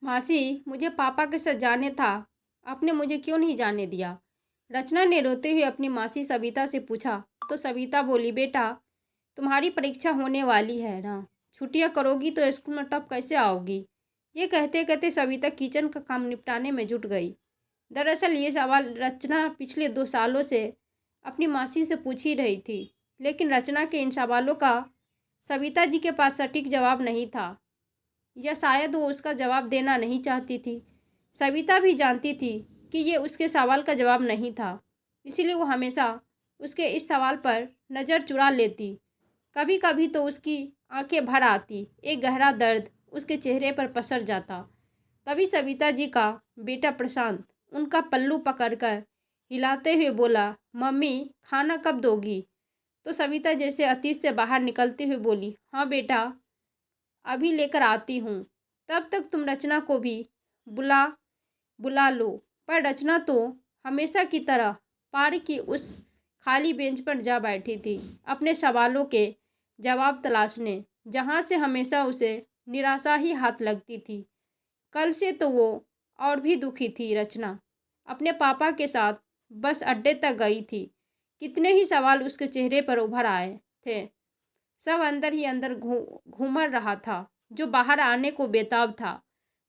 मासी, मुझे पापा के साथ जाने था। आपने मुझे क्यों नहीं जाने दिया? रचना ने रोते हुए अपनी मासी सविता से पूछा। तो सविता बोली, बेटा, तुम्हारी परीक्षा होने वाली है ना। छुट्टियां करोगी तो स्कूल में टॉप कैसे आओगी? ये कहते कहते सविता किचन का काम निपटाने में जुट गई। दरअसल ये सवाल रचना पिछले 2 सालों से अपनी मासी से पूछ ही रही थी, लेकिन रचना के इन सवालों का सविता जी के पास सटीक जवाब नहीं था, या शायद वो उसका जवाब देना नहीं चाहती थी। सविता भी जानती थी कि ये उसके सवाल का जवाब नहीं था, इसीलिए वो हमेशा उसके इस सवाल पर नज़र चुरा लेती। कभी कभी तो उसकी आंखें भर आती, एक गहरा दर्द उसके चेहरे पर पसर जाता। तभी सविता जी का बेटा प्रशांत उनका पल्लू पकड़कर हिलाते हुए बोला, मम्मी, खाना कब दोगी? तो सविता जैसे अतीत से बाहर निकलते हुए बोली, हाँ बेटा, अभी लेकर आती हूँ। तब तक तुम रचना को भी बुला बुला लो। पर रचना तो हमेशा की तरह पार्क की उस खाली बेंच पर जा बैठी थी, अपने सवालों के जवाब तलाशने, जहाँ से हमेशा उसे निराशा ही हाथ लगती थी। कल से तो वो और भी दुखी थी। रचना अपने पापा के साथ बस अड्डे तक गई थी। कितने ही सवाल उसके चेहरे पर उभर आए थे। सब अंदर ही अंदर घूमर रहा था, जो बाहर आने को बेताब था।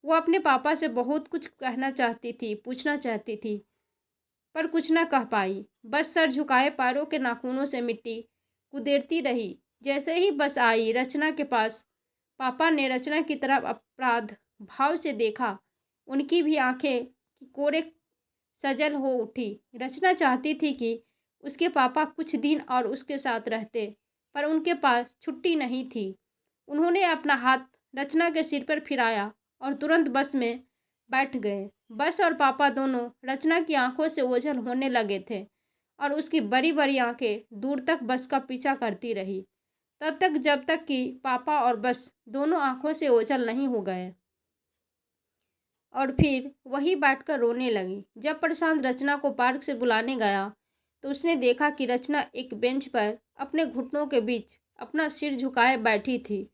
वो अपने पापा से बहुत कुछ कहना चाहती थी, पूछना चाहती थी, पर कुछ न कह पाई। बस सर झुकाए पैरों के नाखूनों से मिट्टी कुदेरती रही। जैसे ही बस आई रचना के पास, पापा ने रचना की तरफ अपराध भाव से देखा। उनकी भी आंखें कोरे सजल हो उठी। रचना चाहती थी कि उसके पापा कुछ दिन और उसके साथ रहते, पर उनके पास छुट्टी नहीं थी। उन्होंने अपना हाथ रचना के सिर पर फिराया और तुरंत बस में बैठ गए। बस और पापा दोनों रचना की आंखों से ओझल होने लगे थे, और उसकी बड़ी बड़ी आंखें दूर तक बस का पीछा करती रही, तब तक जब तक कि पापा और बस दोनों आंखों से ओझल नहीं हो गए। और फिर वही बैठकर रोने लगी। जब प्रशांत रचना को पार्क से बुलाने गया तो उसने देखा कि रचना एक बेंच पर अपने घुटनों के बीच अपना सिर झुकाए बैठी थी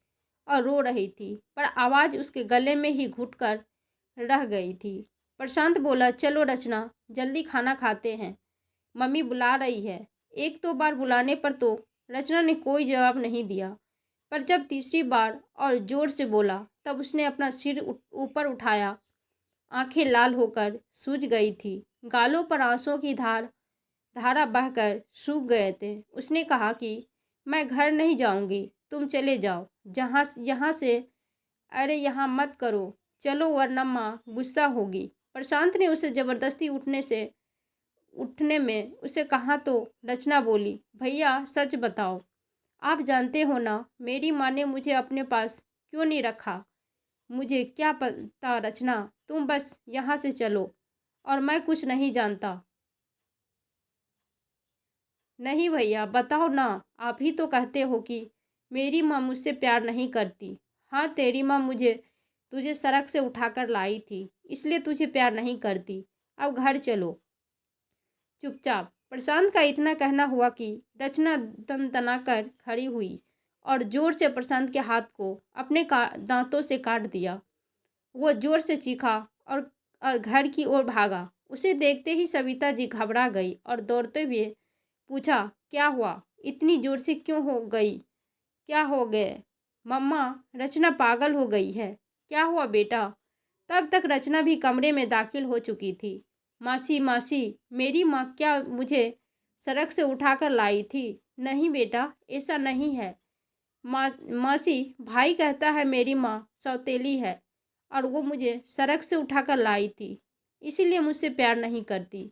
और रो रही थी, पर आवाज़ उसके गले में ही घुटकर रह गई थी। प्रशांत बोला, चलो रचना, जल्दी खाना खाते हैं, मम्मी बुला रही है। एक दो बार बुलाने पर तो रचना ने कोई जवाब नहीं दिया, पर जब तीसरी बार और ज़ोर से बोला तब उसने अपना सिर ऊपर उठाया। आंखें लाल होकर सूज गई थी, गालों पर आंसुओं की धारा बहकर सूख गए थे। उसने कहा कि मैं घर नहीं जाऊंगी, तुम चले जाओ जहाँ यहाँ से। अरे यहाँ मत करो, चलो वरना माँ गुस्सा होगी। प्रशांत ने उसे ज़बरदस्ती उठने में उसे कहा तो रचना बोली, भैया सच बताओ, आप जानते हो ना मेरी माँ ने मुझे अपने पास क्यों नहीं रखा। मुझे क्या पता रचना, तुम बस यहाँ से चलो, और मैं कुछ नहीं जानता। नहीं भैया, बताओ ना, आप ही तो कहते हो कि मेरी माँ मुझसे प्यार नहीं करती। हाँ, तेरी माँ मुझे तुझे सड़क से उठाकर लाई थी, इसलिए तुझे प्यार नहीं करती। अब घर चलो चुपचाप। प्रशांत का इतना कहना हुआ कि रचना तनतनाकर खड़ी हुई और जोर से प्रशांत के हाथ को अपने दांतों से काट दिया। वो जोर से चीखा और घर की ओर भागा। उसे देखते ही सविता जी घबरा गई और दौड़ते हुए पूछा, क्या हुआ? इतनी जोर से क्यों हो गई? क्या हो गए? मम्मा, रचना पागल हो गई है। क्या हुआ बेटा? तब तक रचना भी कमरे में दाखिल हो चुकी थी। मासी, मासी, मेरी माँ क्या मुझे सड़क से उठाकर लाई थी? नहीं बेटा, ऐसा नहीं है। मासी, भाई कहता है मेरी माँ सौतेली है और वो मुझे सड़क से उठाकर लाई थी, इसीलिए मुझसे प्यार नहीं करती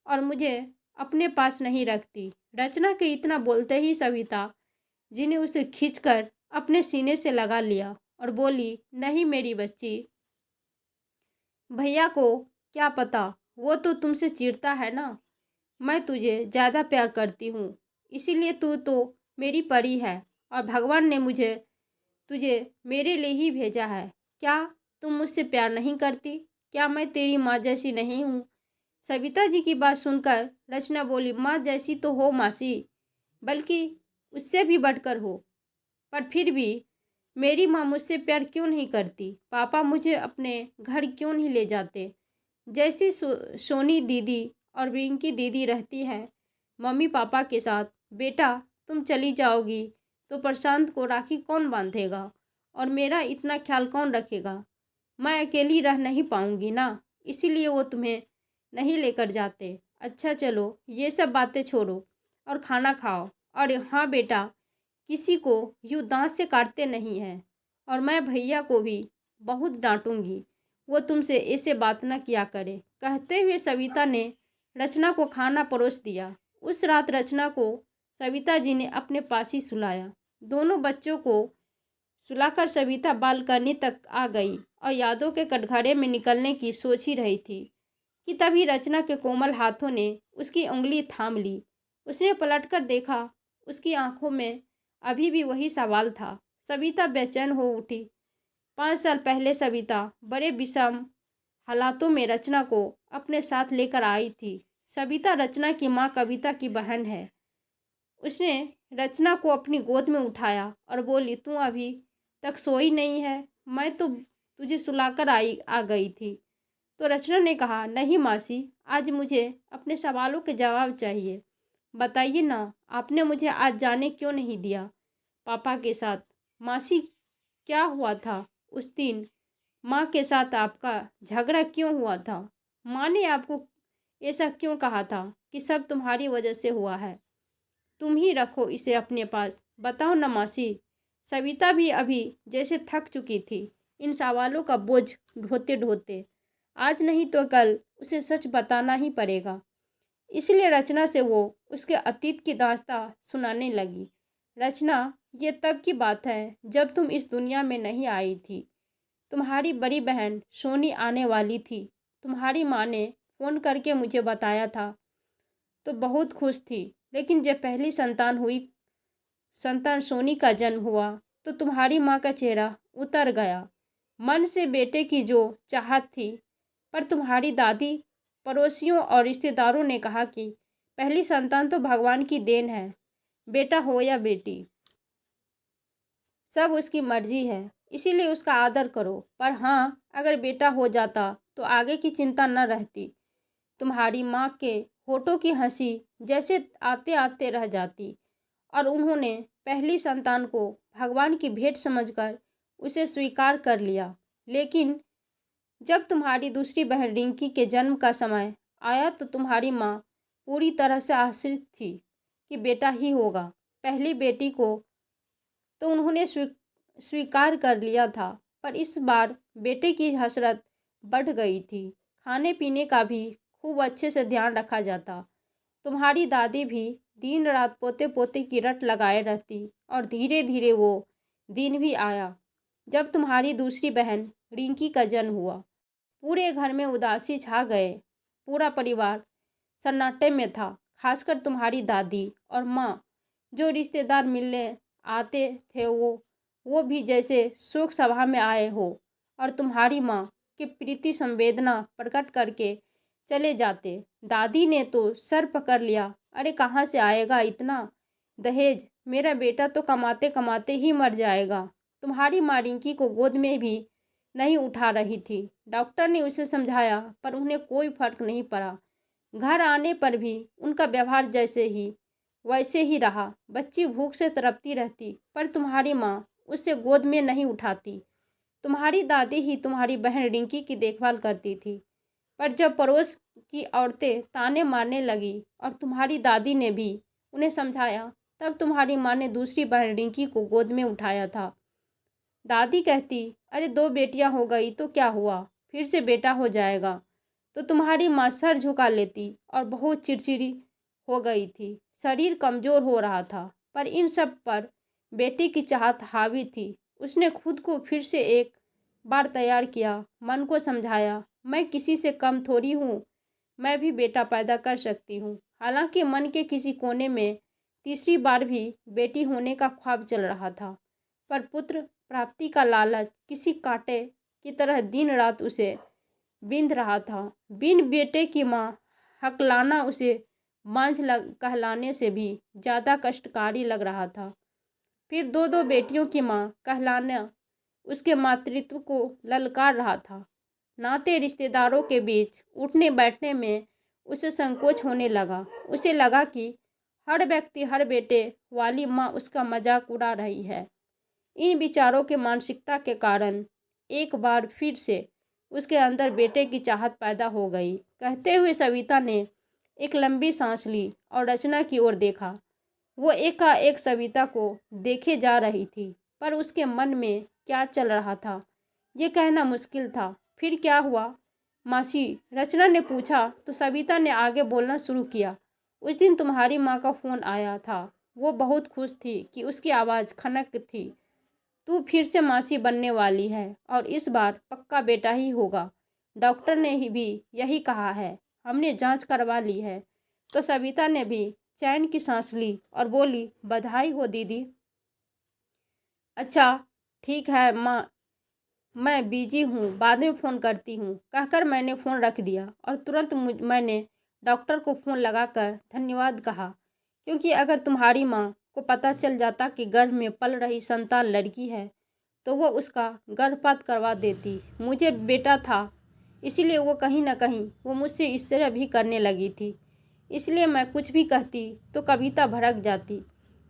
और मुझे अपने पास नहीं रखती। रचना के इतना बोलते ही सविता जी ने उसे खींचकर अपने सीने से लगा लिया और बोली, नहीं मेरी बच्ची, भैया को क्या पता, वो तो तुमसे चिढ़ता है ना। मैं तुझे ज़्यादा प्यार करती हूँ, इसीलिए तू तो मेरी परी है और भगवान ने मुझे तुझे मेरे लिए ही भेजा है। क्या तुम मुझसे प्यार नहीं करती? क्या मैं तेरी माँ जैसी नहीं हूँ? सविता जी की बात सुनकर रचना बोली, माँ जैसी तो हो मासी, बल्कि उससे भी बढ़कर हो, पर फिर भी मेरी माँ मुझसे प्यार क्यों नहीं करती? पापा मुझे अपने घर क्यों नहीं ले जाते? जैसी सोनी दीदी और विंकी दीदी रहती है मम्मी पापा के साथ। बेटा, तुम चली जाओगी तो प्रशांत को राखी कौन बांधेगा और मेरा इतना ख्याल कौन रखेगा? मैं अकेली रह नहीं पाऊंगी ना, इसीलिए वो तुम्हें नहीं लेकर जाते। अच्छा चलो, ये सब बातें छोड़ो और खाना खाओ। और हाँ बेटा, किसी को यूँ दांत से काटते नहीं हैं। और मैं भैया को भी बहुत डांटूंगी, वो तुमसे ऐसे बात न किया करे। कहते हुए सविता ने रचना को खाना परोस दिया। उस रात रचना को सविता जी ने अपने पास ही सुलाया। दोनों बच्चों को सुलाकर सविता बालकनी तक आ गई और यादों के कटघरे में निकलने की सोच ही रही थी कि तभी रचना के कोमल हाथों ने उसकी उंगली थाम ली। उसने पलटकर देखा, उसकी आंखों में अभी भी वही सवाल था। सविता बेचैन हो उठी। 5 साल पहले सविता बड़े विषम हालातों में रचना को अपने साथ लेकर आई थी। सविता रचना की माँ कविता की बहन है। उसने रचना को अपनी गोद में उठाया और बोली, तू अभी तक सोई नहीं है? मैं तो तुझे सुलाकर आ गई थी। तो रचना ने कहा, नहीं मासी, आज मुझे अपने सवालों के जवाब चाहिए। बताइए ना, आपने मुझे आज जाने क्यों नहीं दिया पापा के साथ? मासी, क्या हुआ था उस दिन? माँ के साथ आपका झगड़ा क्यों हुआ था? माँ ने आपको ऐसा क्यों कहा था कि सब तुम्हारी वजह से हुआ है? तुम ही रखो इसे अपने पास। बताओ ना मासी। सविता भी अभी जैसे थक चुकी थी इन सवालों का बोझ ढोते ढोते। आज नहीं तो कल उसे सच बताना ही पड़ेगा। इसलिए रचना से वो उसके अतीत की दास्तां सुनाने लगी। रचना, ये तब की बात है जब तुम इस दुनिया में नहीं आई थी। तुम्हारी बड़ी बहन सोनी आने वाली थी। तुम्हारी माँ ने फ़ोन करके मुझे बताया था तो बहुत खुश थी, लेकिन जब पहली संतान सोनी का जन्म हुआ तो तुम्हारी माँ का चेहरा उतर गया। मन से बेटे की जो चाहत थी, पर तुम्हारी दादी, पड़ोसियों और रिश्तेदारों ने कहा कि पहली संतान तो भगवान की देन है, बेटा हो या बेटी सब उसकी मर्जी है, इसीलिए उसका आदर करो। पर हाँ, अगर बेटा हो जाता तो आगे की चिंता न रहती। तुम्हारी माँ के होठों की हंसी जैसे आते आते रह जाती और उन्होंने पहली संतान को भगवान की भेंट समझकर उसे स्वीकार कर लिया। लेकिन जब तुम्हारी दूसरी बहन रिंकी के जन्म का समय आया तो तुम्हारी माँ पूरी तरह से आश्रित थी कि बेटा ही होगा। पहली बेटी को तो उन्होंने स्वीकार कर लिया था, पर इस बार बेटे की हसरत बढ़ गई थी। खाने पीने का भी खूब अच्छे से ध्यान रखा जाता। तुम्हारी दादी भी दिन रात पोते पोते की रट लगाए रहती और धीरे धीरे वो दिन भी आया जब तुम्हारी दूसरी बहन रिंकी का जन्म हुआ। पूरे घर में उदासी छा गए। पूरा परिवार सन्नाटे में था, खासकर तुम्हारी दादी और माँ। जो रिश्तेदार मिलने आते थे वो भी जैसे शोक सभा में आए हो और तुम्हारी माँ की प्रीति संवेदना प्रकट करके चले जाते। दादी ने तो सर पकड़ लिया, अरे कहाँ से आएगा इतना दहेज? मेरा बेटा तो कमाते कमाते ही मर जाएगा। तुम्हारी माँ रिंकी को गोद में भी नहीं उठा रही थी। डॉक्टर ने उसे समझाया पर उन्हें कोई फर्क नहीं पड़ा। घर आने पर भी उनका व्यवहार वैसे ही रहा। बच्ची भूख से तड़पती रहती पर तुम्हारी माँ उसे गोद में नहीं उठाती। तुम्हारी दादी ही तुम्हारी बहन रिंकी की देखभाल करती थी, पर जब पड़ोस की औरतें ताने मारने लगी और तुम्हारी दादी ने भी उन्हें समझाया, तब तुम्हारी माँ ने दूसरी बहन रिंकी को गोद में उठाया था। दादी कहती, अरे 2 बेटियां हो गई तो क्या हुआ, फिर से बेटा हो जाएगा। तो तुम्हारी माँ सर झुका लेती और बहुत चिड़चिड़ी हो गई थी। शरीर कमज़ोर हो रहा था, पर इन सब पर बेटी की चाहत हावी थी। उसने खुद को फिर से एक बार तैयार किया, मन को समझाया, मैं किसी से कम थोड़ी हूँ, मैं भी बेटा पैदा कर सकती हूँ। हालांकि मन के किसी कोने में तीसरी बार भी बेटी होने का ख्वाब चल रहा था, पर पुत्र प्राप्ति का लालच किसी कांटे की तरह दिन रात उसे बिंध रहा था। बिन बेटे की माँ हकलाना उसे कहलाने से भी ज़्यादा कष्टकारी लग रहा था। फिर दो दो बेटियों की माँ कहलाना उसके मातृत्व को ललकार रहा था। नाते रिश्तेदारों के बीच उठने बैठने में उसे संकोच होने लगा। उसे लगा कि हर व्यक्ति हर बेटे वाली माँ उसका मजाक उड़ा रही है। इन विचारों के मानसिकता के कारण एक बार फिर से उसके अंदर बेटे की चाहत पैदा हो गई। कहते हुए सविता ने एक लंबी सांस ली और रचना की ओर देखा। वो एकाएक सविता को देखे जा रही थी, पर उसके मन में क्या चल रहा था ये कहना मुश्किल था। फिर क्या हुआ मासी? रचना ने पूछा तो सविता ने आगे बोलना शुरू किया। उस दिन तुम्हारी माँ का फ़ोन आया था। वो बहुत खुश थी कि उसकी आवाज़ खनक थी। तू फिर से मासी बनने वाली है और इस बार पक्का बेटा ही होगा। डॉक्टर ने ही भी यही कहा है। हमने जांच करवा ली है। तो सविता ने भी चैन की सांस ली और बोली, बधाई हो दीदी। अच्छा ठीक है माँ, मैं बिजी हूँ, बाद में फ़ोन करती हूँ, कहकर मैंने फ़ोन रख दिया और तुरंत मैंने डॉक्टर को फ़ोन लगाकर धन्यवाद कहा, क्योंकि अगर तुम्हारी माँ को पता चल जाता कि गर्भ में पल रही संतान लड़की है तो वो उसका गर्भपात करवा देती। मुझे बेटा था, इसीलिए वो कहीं ना कहीं वो मुझसे इस तरह भी करने लगी थी। इसलिए मैं कुछ भी कहती तो कविता भड़क जाती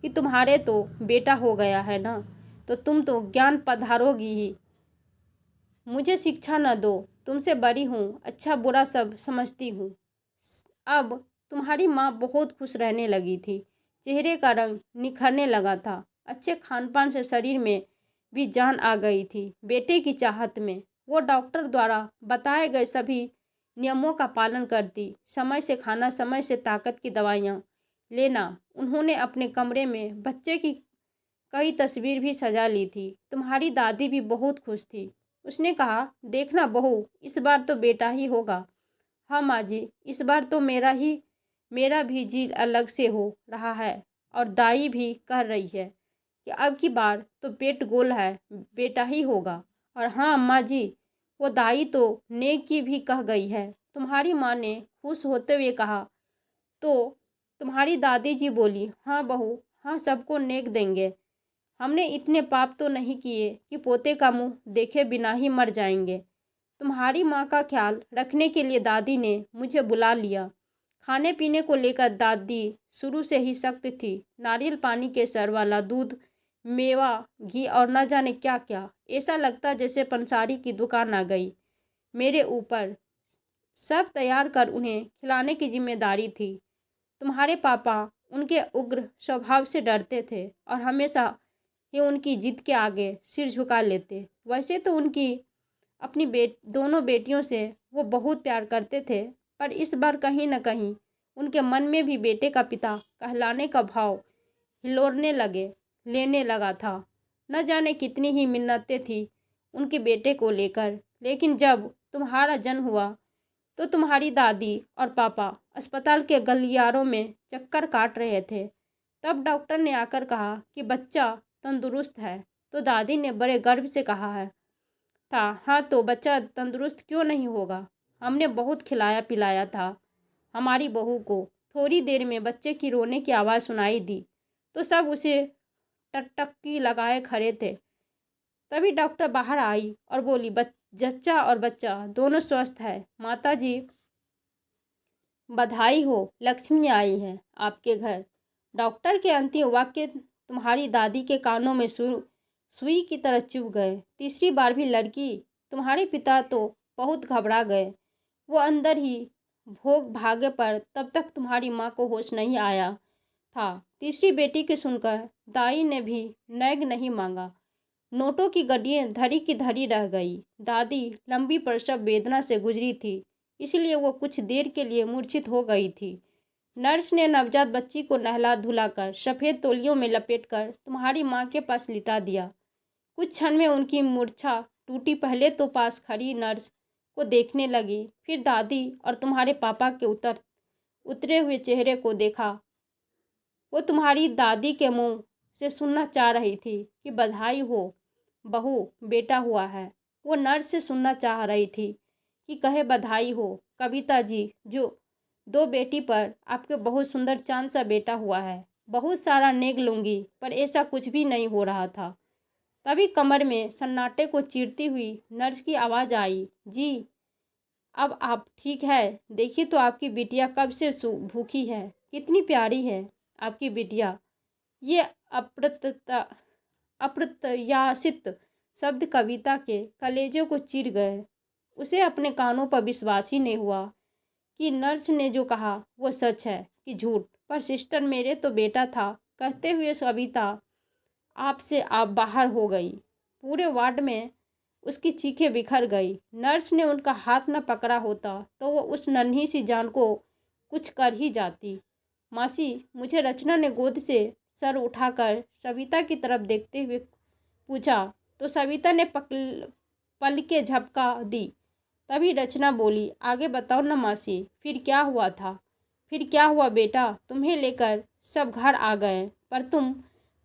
कि तुम्हारे तो बेटा हो गया है ना, तो तुम तो ज्ञान पधारोगी ही। मुझे शिक्षा न दो, तुमसे बड़ी हूँ, अच्छा बुरा सब समझती हूँ। अब तुम्हारी माँ बहुत खुश रहने लगी थी। चेहरे का रंग निखरने लगा था। अच्छे खान पान से शरीर में भी जान आ गई थी। बेटे की चाहत में वो डॉक्टर द्वारा बताए गए सभी नियमों का पालन करती। समय से खाना, समय से ताकत की दवाइयाँ लेना। उन्होंने अपने कमरे में बच्चे की कई तस्वीर भी सजा ली थी। तुम्हारी दादी भी बहुत खुश थी। उसने कहा, देखना बहू, इस बार तो बेटा ही होगा। हाँ माँ जी, इस बार तो मेरा भी जी अलग से हो रहा है और दाई भी कह रही है कि अब की बार तो पेट गोल है, बेटा ही होगा। और हाँ अम्मा जी, वो दाई तो नेक की भी कह गई है। तुम्हारी माँ ने खुश होते हुए कहा। तो तुम्हारी दादी जी बोली, हाँ बहू, हाँ सबको नेक देंगे। हमने इतने पाप तो नहीं किए कि पोते का मुंह देखे बिना ही मर जाएंगे। तुम्हारी माँ का ख्याल रखने के लिए दादी ने मुझे बुला लिया। खाने पीने को लेकर दादी शुरू से ही सख्त थी। नारियल पानी, केसर वाला दूध, मेवा, घी और न जाने क्या क्या। ऐसा लगता जैसे पंसारी की दुकान आ गई मेरे ऊपर। सब तैयार कर उन्हें खिलाने की जिम्मेदारी थी। तुम्हारे पापा उनके उग्र स्वभाव से डरते थे और हमेशा ही उनकी जिद के आगे सिर झुका लेते। वैसे तो उनकी अपनी दोनों बेटियों से वो बहुत प्यार करते थे, पर इस बार कहीं न कहीं उनके मन में भी बेटे का पिता कहलाने का भाव लेने लगा था। न जाने कितनी ही मिन्नतें थी उनके बेटे को लेकर, लेकिन जब तुम्हारा जन्म हुआ तो तुम्हारी दादी और पापा अस्पताल के गलियारों में चक्कर काट रहे थे। तब डॉक्टर ने आकर कहा कि बच्चा तंदुरुस्त है। तो दादी ने बड़े गर्व से कहा है था, हाँ तो बच्चा तंदुरुस्त क्यों नहीं होगा, हमने बहुत खिलाया पिलाया था हमारी बहू को। थोड़ी देर में बच्चे की रोने की आवाज़ सुनाई दी तो सब उसे टकटकी लगाए खड़े थे। तभी डॉक्टर बाहर आई और बोली, जच्चा और बच्चा दोनों स्वस्थ है। माता जी बधाई हो, लक्ष्मी आई है आपके घर। डॉक्टर के अंतिम वाक्य तुम्हारी दादी के कानों में सुई की तरह चुभ गए। तीसरी बार भी लड़की। तुम्हारे पिता तो बहुत घबरा गए। वो अंदर ही भोग भागे, पर तब तक तुम्हारी माँ को होश नहीं आया था। तीसरी बेटी के सुनकर दाई ने भी नेग नहीं मांगा। नोटों की गड्डियाँ धरी की धरी रह गई। दादी लंबी प्रसव वेदना से गुजरी थी, इसलिए वो कुछ देर के लिए मूर्छित हो गई थी। नर्स ने नवजात बच्ची को नहला धुलाकर सफ़ेद तौलियों में लपेटकर तुम्हारी माँ के पास लिटा दिया। कुछ क्षण में उनकी मूर्छा टूटी। पहले तो पास खड़ी नर्स को देखने लगी, फिर दादी और तुम्हारे पापा के उतरे हुए चेहरे को देखा। वो तुम्हारी दादी के मुंह से सुनना चाह रही थी कि बधाई हो बहू, बेटा हुआ है। वो नर्स से सुनना चाह रही थी कि कहे बधाई हो कविता जी, जो दो बेटी पर आपके बहुत सुंदर चांद सा बेटा हुआ है। बहुत सारा नेग लूँगी, पर ऐसा कुछ भी नहीं हो रहा था। तभी कमर में सन्नाटे को चीरती हुई नर्स की आवाज़ आई, जी अब आप ठीक है? देखिए तो आपकी बिटिया कब से भूखी है, कितनी प्यारी है आपकी बिटिया। ये अप्रत्याशित शब्द कविता के कलेजे को चीर गए। उसे अपने कानों पर विश्वास ही नहीं हुआ कि नर्स ने जो कहा वो सच है कि झूठ। पर सिस्टर, मेरे तो बेटा था, कहते हुए कविता आपसे आप बाहर हो गई। पूरे वार्ड में उसकी चीखें बिखर गई। नर्स ने उनका हाथ न पकड़ा होता तो वो उस नन्ही सी जान को कुछ कर ही जाती। मासी, मुझे रचना ने गोद से सर उठाकर सविता की तरफ देखते हुए पूछा, तो सविता ने पलकें झपका दी। तभी रचना बोली, आगे बताओ ना मासी, फिर क्या हुआ था? फिर क्या हुआ बेटा? तुम्हें लेकर सब घर आ गए, पर तुम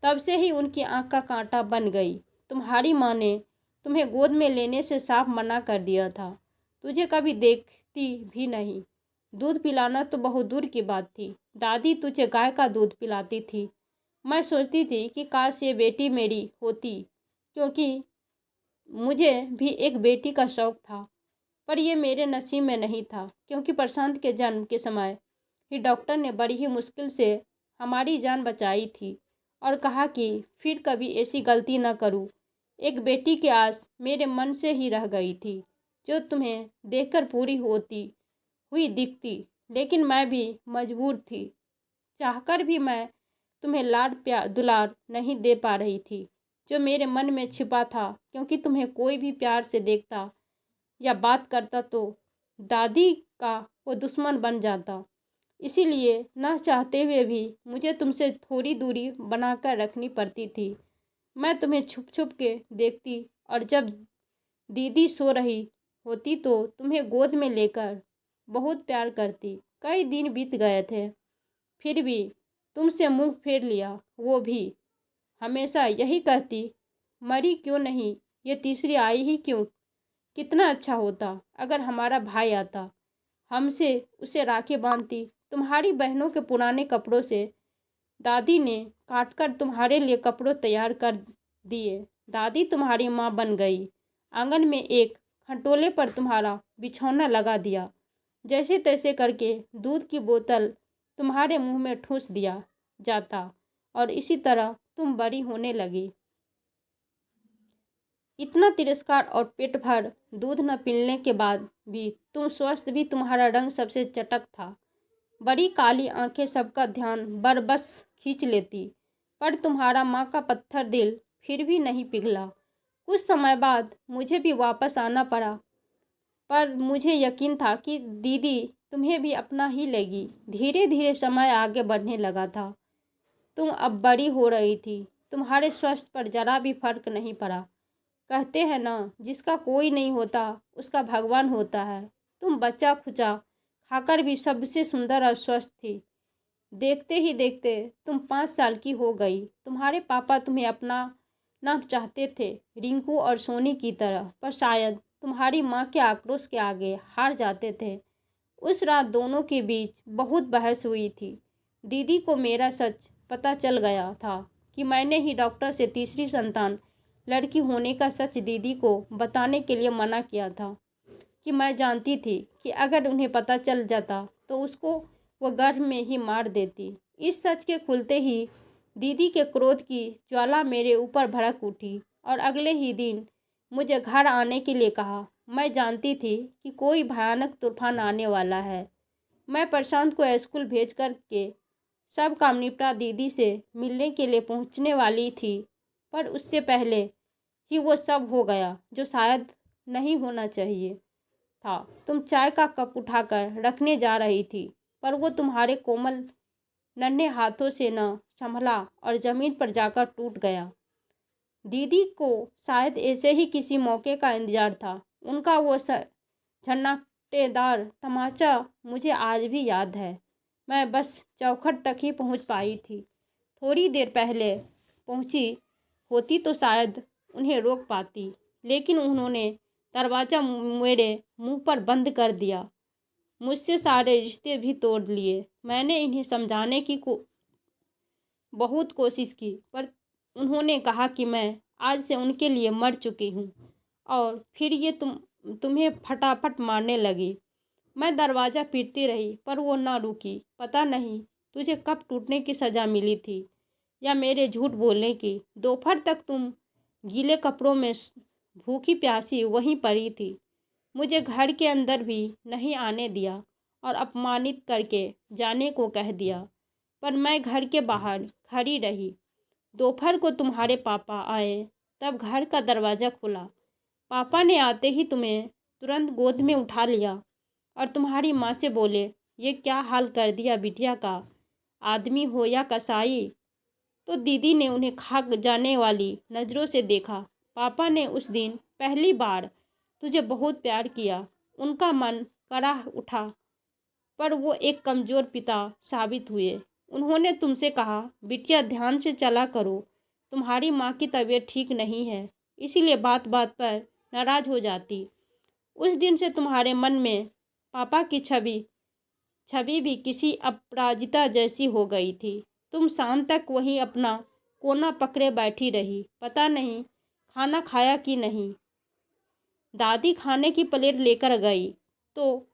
तब से ही उनकी आंख का कांटा बन गई। तुम्हारी माँ ने तुम्हें गोद में लेने से साफ मना कर दिया था। तुझे कभी देखती भी नहीं। दूध पिलाना तो बहुत दूर की बात थी। दादी तुझे गाय का दूध पिलाती थी। मैं सोचती थी कि काश ये बेटी मेरी होती, क्योंकि मुझे भी एक बेटी का शौक था। पर यह मेरे नसीब में नहीं था, क्योंकि प्रशांत के जन्म के समय ही डॉक्टर ने बड़ी ही मुश्किल से हमारी जान बचाई थी और कहा कि फिर कभी ऐसी गलती न करूं। एक बेटी की आस मेरे मन से ही रह गई थी, जो तुम्हें देखकर पूरी होती हुई दिखती। लेकिन मैं भी मजबूर थी, चाहकर भी मैं तुम्हें लाड प्यार दुलार नहीं दे पा रही थी, जो मेरे मन में छिपा था। क्योंकि तुम्हें कोई भी प्यार से देखता या बात करता तो दादी का वो दुश्मन बन जाता। इसीलिए न चाहते हुए भी मुझे तुमसे थोड़ी दूरी बनाकर रखनी पड़ती थी। मैं तुम्हें छुप छुप के देखती, और जब दीदी सो रही होती तो तुम्हें गोद में लेकर बहुत प्यार करती। कई दिन बीत गए थे, फिर भी तुमसे मुंह फेर लिया। वो भी हमेशा यही कहती, मरी क्यों नहीं, ये तीसरी आई ही क्यों। कितना अच्छा होता अगर हमारा भाई आता, हमसे उसे राखी बांधती। तुम्हारी बहनों के पुराने कपड़ों से दादी ने काटकर तुम्हारे लिए कपड़े तैयार कर दिए। दादी तुम्हारी माँ बन गई। आंगन में एक खटोले पर तुम्हारा बिछौना लगा दिया। जैसे तैसे करके दूध की बोतल तुम्हारे मुंह में ठूस दिया जाता, और इसी तरह तुम बड़ी होने लगी। इतना तिरस्कार और पेट भर दूध न पीने के बाद भी तुम स्वस्थ भी। तुम्हारा रंग सबसे चटक था। बड़ी काली आंखें सबका ध्यान बरबस खींच लेती। पर तुम्हारा माँ का पत्थर दिल फिर भी नहीं पिघला। कुछ समय बाद मुझे भी वापस आना पड़ा, पर मुझे यकीन था कि दीदी तुम्हें भी अपना ही लेगी। धीरे धीरे समय आगे बढ़ने लगा था। तुम अब बड़ी हो रही थी। तुम्हारे स्वास्थ्य पर जरा भी फर्क नहीं पड़ा। कहते हैं ना, जिसका कोई नहीं होता उसका भगवान होता है। तुम बच्चा खुचा खाकर भी सबसे सुंदर और स्वस्थ थी। देखते ही देखते तुम 5 साल की हो गई। तुम्हारे पापा तुम्हें अपना ना चाहते थे, रिंकू और सोनी की तरह, पर शायद तुम्हारी माँ के आक्रोश के आगे हार जाते थे। उस रात दोनों के बीच बहुत बहस हुई थी। दीदी को मेरा सच पता चल गया था कि मैंने ही डॉक्टर से तीसरी संतान लड़की होने का सच दीदी को बताने के लिए मना किया था, कि मैं जानती थी कि अगर उन्हें पता चल जाता तो उसको वो गर्भ में ही मार देती। इस सच के खुलते ही दीदी के क्रोध की ज्वाला मेरे ऊपर भड़क उठी और अगले ही दिन मुझे घर आने के लिए कहा। मैं जानती थी कि कोई भयानक तूफान आने वाला है। मैं प्रशांत को स्कूल भेज कर के सब काम निपटा दीदी से मिलने के लिए पहुंचने वाली थी, पर उससे पहले ही वो सब हो गया जो शायद नहीं होना चाहिए था। तुम चाय का कप उठाकर रखने जा रही थी, पर वो तुम्हारे कोमल नन्हे हाथों से न संभला और ज़मीन पर जाकर टूट गया। दीदी को शायद ऐसे ही किसी मौके का इंतजार था। उनका वो झन्नाटेदार तमाचा मुझे आज भी याद है। मैं बस चौखट तक ही पहुंच पाई थी। थोड़ी देर पहले पहुंची होती तो शायद उन्हें रोक पाती, लेकिन उन्होंने दरवाज़ा मेरे मुंह पर बंद कर दिया। मुझसे सारे रिश्ते भी तोड़ लिए। मैंने इन्हें समझाने की बहुत कोशिश की, पर उन्होंने कहा कि मैं आज से उनके लिए मर चुकी हूँ और फिर ये तुम्हें फटाफट मारने लगी। मैं दरवाज़ा पीटती रही पर वो ना रुकी। पता नहीं तुझे कब टूटने की सज़ा मिली थी या मेरे झूठ बोलने की। दोपहर तक तुम गीले कपड़ों में भूखी प्यासी वहीं पड़ी थी। मुझे घर के अंदर भी नहीं आने दिया और अपमानित करके जाने को कह दिया, पर मैं घर के बाहर खड़ी रही। दोपहर को तुम्हारे पापा आए, तब घर का दरवाज़ा खुला। पापा ने आते ही तुम्हें तुरंत गोद में उठा लिया और तुम्हारी माँ से बोले, ये क्या हाल कर दिया बिटिया का, आदमी हो या कसाई। तो दीदी ने उन्हें खा जाने वाली नज़रों से देखा। पापा ने उस दिन पहली बार तुझे बहुत प्यार किया। उनका मन करा उठा, पर वो एक कमज़ोर पिता साबित हुए। उन्होंने तुमसे कहा, बिटिया ध्यान से चला करो, तुम्हारी माँ की तबीयत ठीक नहीं है, इसीलिए बात बात पर नाराज़ हो जाती। उस दिन से तुम्हारे मन में पापा की छवि भी किसी अपराजिता जैसी हो गई थी। तुम शाम तक वहीं अपना कोना पकड़े बैठी रही। पता नहीं खाना खाया कि नहीं। दादी खाने की प्लेट लेकर गई तो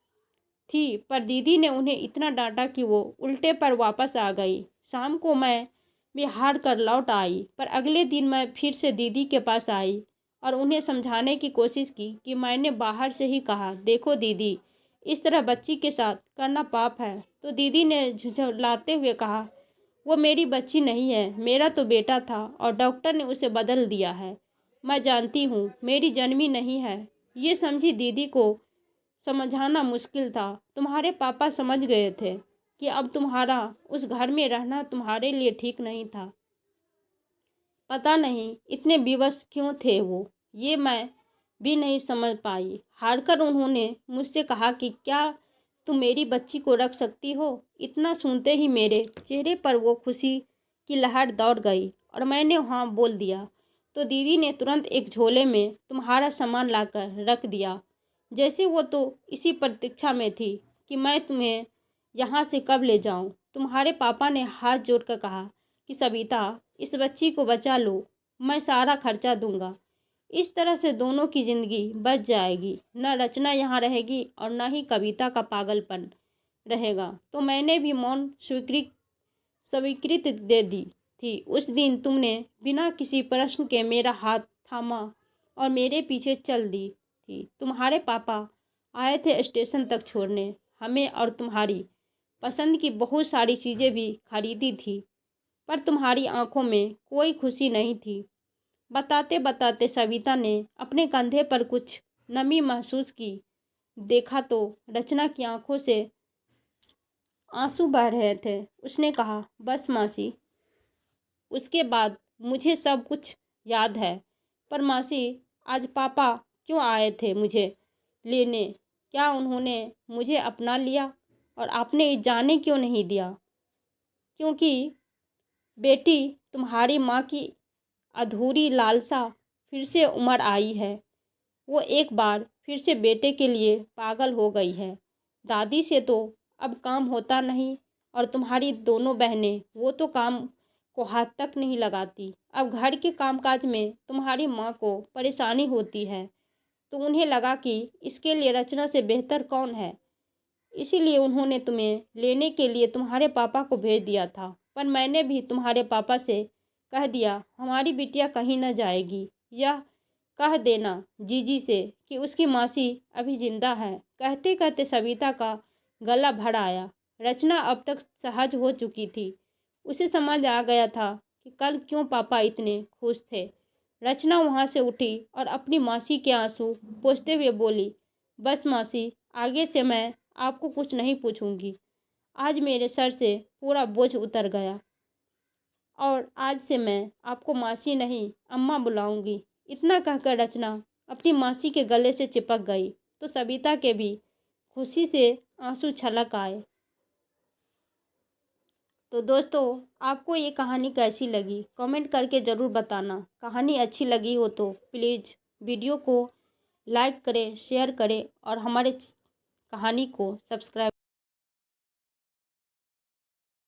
थी, पर दीदी ने उन्हें इतना डांटा कि वो उल्टे पर वापस आ गई। शाम को मैं भी हार कर लौट आई, पर अगले दिन मैं फिर से दीदी के पास आई और उन्हें समझाने की कोशिश की कि मैंने बाहर से ही कहा, देखो दीदी, इस तरह बच्ची के साथ करना पाप है। तो दीदी ने झुझलाते हुए कहा, वो मेरी बच्ची नहीं है, मेरा तो बेटा था और डॉक्टर ने उसे बदल दिया है। मैं जानती हूँ मेरी जन्मी नहीं है। ये समझी दीदी को समझाना मुश्किल था। तुम्हारे पापा समझ गए थे कि अब तुम्हारा उस घर में रहना तुम्हारे लिए ठीक नहीं था। पता नहीं इतने विवश क्यों थे वो, ये मैं भी नहीं समझ पाई। हारकर उन्होंने मुझसे कहा कि क्या तुम मेरी बच्ची को रख सकती हो। इतना सुनते ही मेरे चेहरे पर वो खुशी की लहर दौड़ गई और मैंने हाँ बोल दिया। तो दीदी ने तुरंत एक झोले में तुम्हारा सामान लाकर रख दिया, जैसे वो तो इसी प्रतीक्षा में थी कि मैं तुम्हें यहाँ से कब ले जाऊँ। तुम्हारे पापा ने हाथ जोड़कर कहा कि सविता, इस बच्ची को बचा लो, मैं सारा खर्चा दूंगा। इस तरह से दोनों की ज़िंदगी बच जाएगी। न रचना यहाँ रहेगी और न ही कविता का पागलपन रहेगा। तो मैंने भी मौन स्वीकृति दे दी थी। उस दिन तुमने बिना किसी प्रश्न के मेरा हाथ थामा और मेरे पीछे चल दी थी। तुम्हारे पापा आए थे स्टेशन तक छोड़ने हमें और तुम्हारी पसंद की बहुत सारी चीज़ें भी खरीदी थी, पर तुम्हारी आंखों में कोई खुशी नहीं थी। बताते बताते सविता ने अपने कंधे पर कुछ नमी महसूस की। देखा तो रचना की आंखों से आंसू बह रहे थे। उसने कहा, बस मासी। उसके बाद मुझे सब कुछ याद है। पर मासी, आज पापा क्यों आए थे मुझे लेने? क्या उन्होंने मुझे अपना लिया और आपने जाने क्यों नहीं दिया? क्योंकि बेटी, तुम्हारी माँ की अधूरी लालसा फिर से उमड़ आई है। वो एक बार फिर से बेटे के लिए पागल हो गई है। दादी से तो अब काम होता नहीं और तुम्हारी दोनों बहनें, वो तो काम को हाथ तक नहीं लगाती। अब घर के कामकाज में तुम्हारी माँ को परेशानी होती है, तो उन्हें लगा कि इसके लिए रचना से बेहतर कौन है। इसीलिए उन्होंने तुम्हें लेने के लिए तुम्हारे पापा को भेज दिया था। पर मैंने भी तुम्हारे पापा से कह दिया, हमारी बिटिया कहीं न जाएगी। यह कह देना जीजी से कि उसकी मासी अभी जिंदा है। कहते कहते सविता का गला भर आया। रचना अब तक सहज हो चुकी थी। उसे समझ आ गया था कि कल क्यों पापा इतने खुश थे। रचना वहाँ से उठी और अपनी मासी के आंसू पोंछते हुए बोली, बस मासी, आगे से मैं आपको कुछ नहीं पूछूंगी। आज मेरे सर से पूरा बोझ उतर गया और आज से मैं आपको मासी नहीं अम्मा बुलाऊंगी। इतना कहकर रचना अपनी मासी के गले से चिपक गई तो सविता के भी खुशी से आंसू छलक आए। तो दोस्तों, आपको ये कहानी कैसी लगी कमेंट करके ज़रूर बताना। कहानी अच्छी लगी हो तो प्लीज़ वीडियो को लाइक करें, शेयर करें और हमारे कहानी को सब्सक्राइब